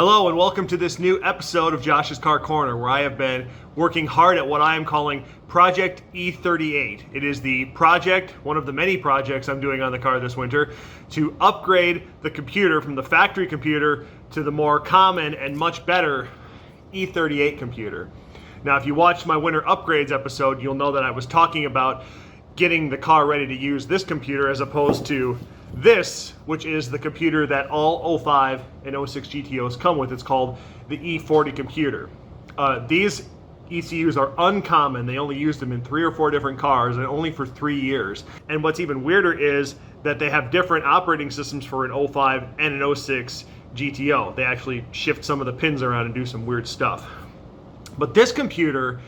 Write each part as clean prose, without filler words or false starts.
Hello and welcome to this new episode of Josh's Car Corner, where I have been working hard at what I am calling Project E38. It is the project, one of the many projects I'm doing on the car this winter, to upgrade the computer from the factory computer to the more common and much better E38 computer. Now, if you watched my winter upgrades episode, you'll know that I was talking about getting the car ready to use this computer as opposed to this, which is the computer that all 05 and 06 GTOs come with. It's called the E40 computer. These ECUs are uncommon. They only used them in 3 or 4 different cars and only for 3 years. And what's even weirder is that they have different operating systems for an 05 and an 06 GTO. They actually shift some of the pins around and do some weird stuff. But this computer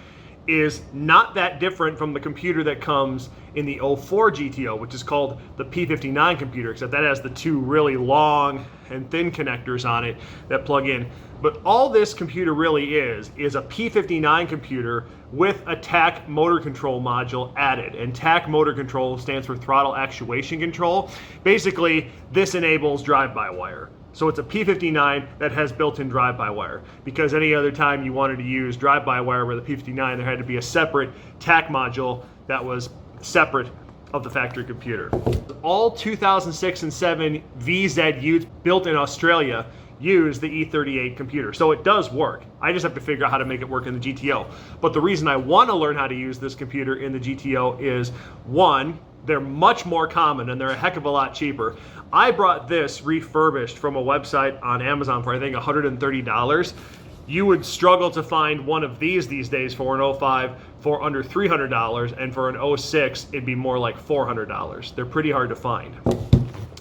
is not that different from the computer that comes in the 04 GTO, which is called the P59 computer, except that has the 2 really long and thin connectors on it that plug in. But all this computer really is a P59 computer with a TAC motor control module added. And TAC motor control stands for throttle actuation control. Basically, this enables drive-by-wire. So it's a P59 that has built-in drive-by-wire, because any other time you wanted to use drive-by-wire with a P59, there had to be a separate TAC module that was separate of the factory computer. All 2006 and 7 VZ utes built in Australia use the E38 computer, so it does work. I just have to figure out how to make it work in the GTO. But the reason I want to learn how to use this computer in the GTO is, one, they're much more common and they're a heck of a lot cheaper. I brought this refurbished from a website on Amazon for I think $130. You would struggle to find one of these days for an 05 for under $300, and for an 06 it'd be more like $400. They're pretty hard to find.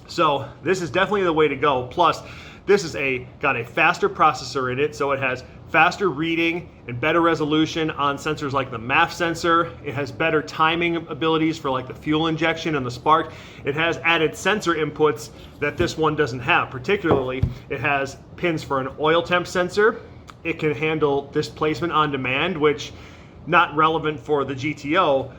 So this is definitely the way to go. Plus, this is got a faster processor in it, so it has faster reading and better resolution on sensors like the MAF sensor. It has better timing abilities for like the fuel injection and the spark. It has added sensor inputs that this one doesn't have. Particularly, it has pins for an oil temp sensor. It can handle displacement on demand, which not relevant for the GTO,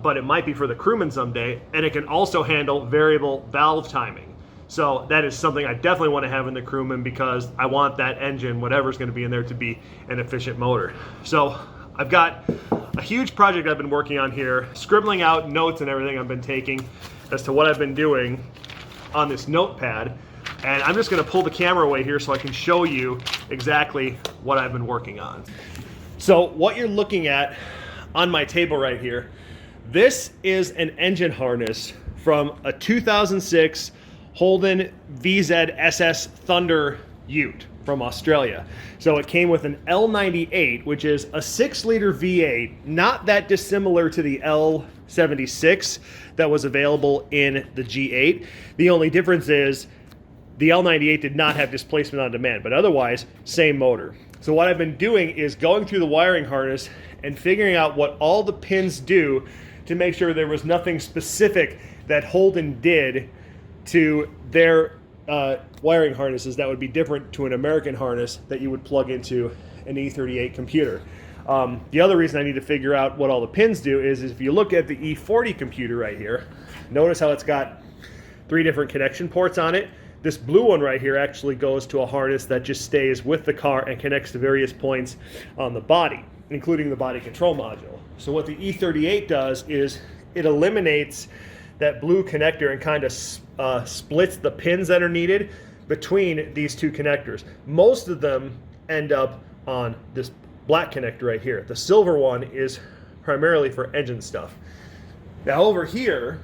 but it might be for the crewman someday. And it can also handle variable valve timing. So that is something I definitely want to have in the crewman, because I want that engine, whatever's going to be in there, to be an efficient motor. So I've got a huge project I've been working on here, scribbling out notes and everything I've been taking as to what I've been doing on this notepad. And I'm just going to pull the camera away here so I can show you exactly what I've been working on. So what you're looking at on my table right here, this is an engine harness from a 2006 Holden VZ SS Thunder Ute from Australia. So it came with an L98, which is a 6-liter V8, not that dissimilar to the L76 that was available in the G8. The only difference is the L98 did not have displacement on demand, but otherwise, same motor. So what I've been doing is going through the wiring harness and figuring out what all the pins do to make sure there was nothing specific that Holden did to their wiring harnesses that would be different to an American harness that you would plug into an E38 computer. The other reason I need to figure out what all the pins do is if you look at the E40 computer right here, notice how it's got 3 different connection ports on it. This blue one right here actually goes to a harness that just stays with the car and connects to various points on the body, including the body control module. So what the E38 does is it eliminates that blue connector and kind of splits the pins that are needed between these 2 connectors. Most of them end up on this black connector right here. The silver one is primarily for engine stuff. Now over here,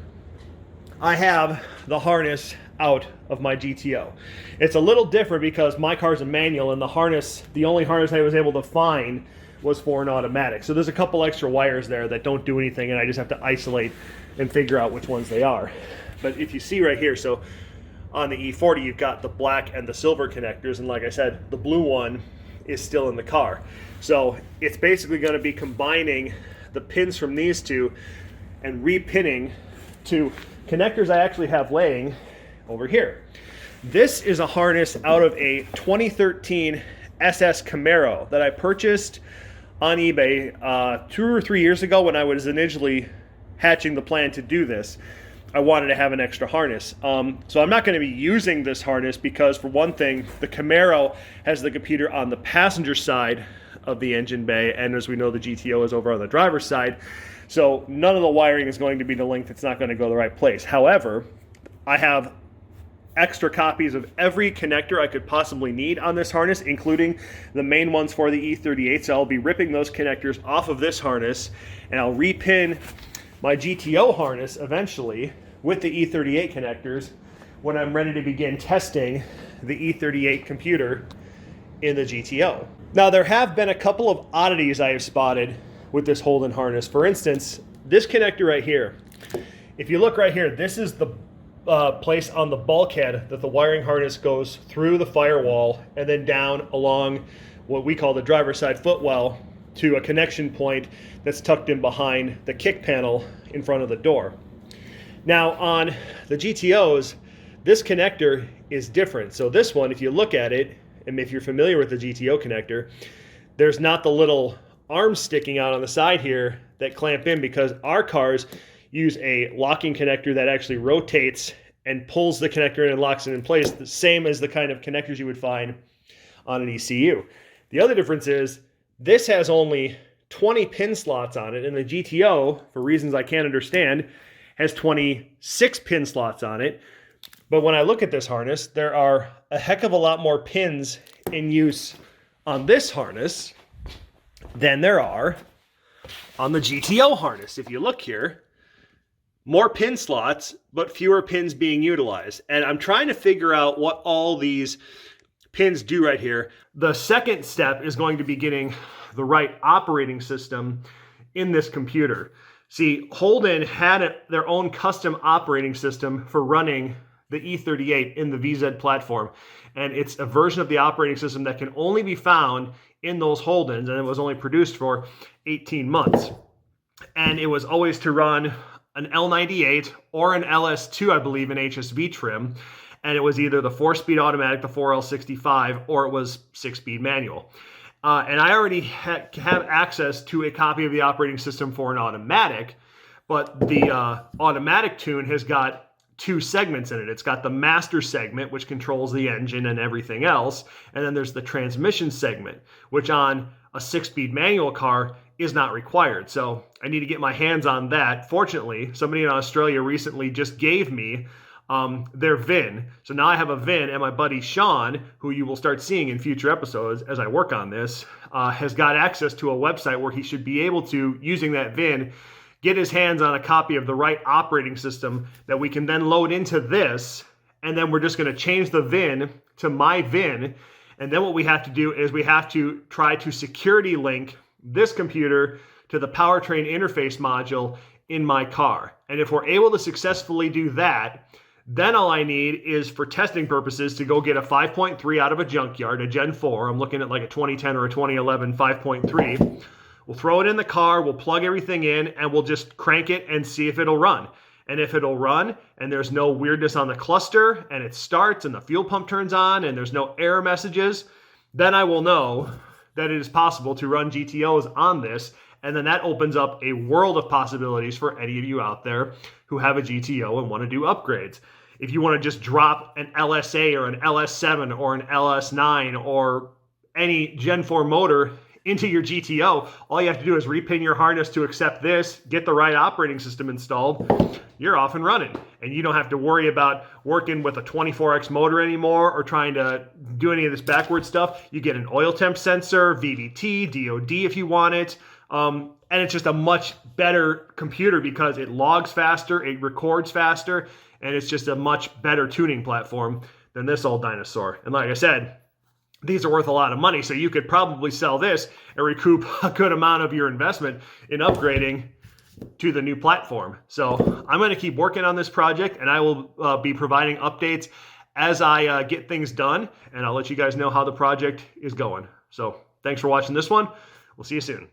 I have the harness out of my GTO. It's a little different because my car's a manual, and the only harness I was able to find was for an automatic. So there's a couple extra wires there that don't do anything, and I just have to isolate and figure out which ones they are. But if you see right here, so on the E40 you've got the black and the silver connectors, and like I said, the blue one is still in the car. So it's basically going to be combining the pins from these 2 and repinning to connectors I actually have laying over here. This is a harness out of a 2013 SS Camaro that I purchased on eBay 2 or 3 years ago when I was initially hatching the plan to do this. I wanted to have an extra harness. So I'm not going to be using this harness because, for one thing, the Camaro has the computer on the passenger side of the engine bay, and as we know, the GTO is over on the driver's side. So none of the wiring is going to be the length. It's not going to go the right place. However, I have extra copies of every connector I could possibly need on this harness, including the main ones for the E38. So I'll be ripping those connectors off of this harness, and I'll repin my GTO harness eventually with the E38 connectors when I'm ready to begin testing the E38 computer in the GTO. Now, there have been a couple of oddities I have spotted with this Holden harness. For instance, this connector right here. If you look right here, this is the place on the bulkhead that the wiring harness goes through the firewall and then down along what we call the driver's side footwell to a connection point that's tucked in behind the kick panel in front of the door. Now, on the GTOs, this connector is different. So this one, if you look at it, and if you're familiar with the GTO connector, there's not the little arms sticking out on the side here that clamp in, because our cars use a locking connector that actually rotates and pulls the connector in and locks it in place, the same as the kind of connectors you would find on an ECU. The other difference is this has only 20 pin slots on it, and the GTO, for reasons I can't understand, has 26 pin slots on it. But when I look at this harness, there are a heck of a lot more pins in use on this harness than there are on the GTO harness. If you look here, more pin slots, but fewer pins being utilized. And I'm trying to figure out what all these pins do right here. The second step is going to be getting the right operating system in this computer. See, Holden had their own custom operating system for running the E38 in the VZ platform. And it's a version of the operating system that can only be found in those Holdens, and it was only produced for 18 months. And it was always to run an L98 or an LS2, I believe, in HSV trim. And it was either the 4-speed automatic, the 4L65, or it was 6-speed manual. And I already have access to a copy of the operating system for an automatic, but the automatic tune has got 2 segments in it. It's got the master segment, which controls the engine and everything else, and then there's the transmission segment, which on a 6-speed manual car is not required. So I need to get my hands on that. Fortunately, somebody in Australia recently just gave me their VIN. So now I have a VIN, and my buddy Sean, who you will start seeing in future episodes as I work on this, has got access to a website where he should be able to, using that VIN, get his hands on a copy of the right operating system that we can then load into this, and then we're just going to change the VIN to my VIN. And then what we have to do is we have to try to security link this computer to the powertrain interface module in my car. And if we're able to successfully do that, then all I need is, for testing purposes, to go get a 5.3 out of a junkyard, a Gen 4. I'm looking at like a 2010 or a 2011 5.3. We'll throw it in the car, we'll plug everything in, and we'll just crank it and see if it'll run. And if it'll run, and there's no weirdness on the cluster, and it starts, and the fuel pump turns on, and there's no error messages, then I will know that it is possible to run GTOs on this, and then that opens up a world of possibilities for any of you out there who have a GTO and want to do upgrades. If you want to just drop an LSA or an LS7 or an LS9 or any Gen 4 motor into your GTO, all you have to do is repin your harness to accept this, get the right operating system installed, you're off and running. And you don't have to worry about working with a 24X motor anymore or trying to do any of this backward stuff. You get an oil temp sensor, VVT, DOD if you want it. And it's just a much better computer because it logs faster, it records faster, and it's just a much better tuning platform than this old dinosaur. And like I said, these are worth a lot of money, so you could probably sell this and recoup a good amount of your investment in upgrading to the new platform. So I'm going to keep working on this project, and I will be providing updates as I get things done, and I'll let you guys know how the project is going. So thanks for watching this one. We'll see you soon.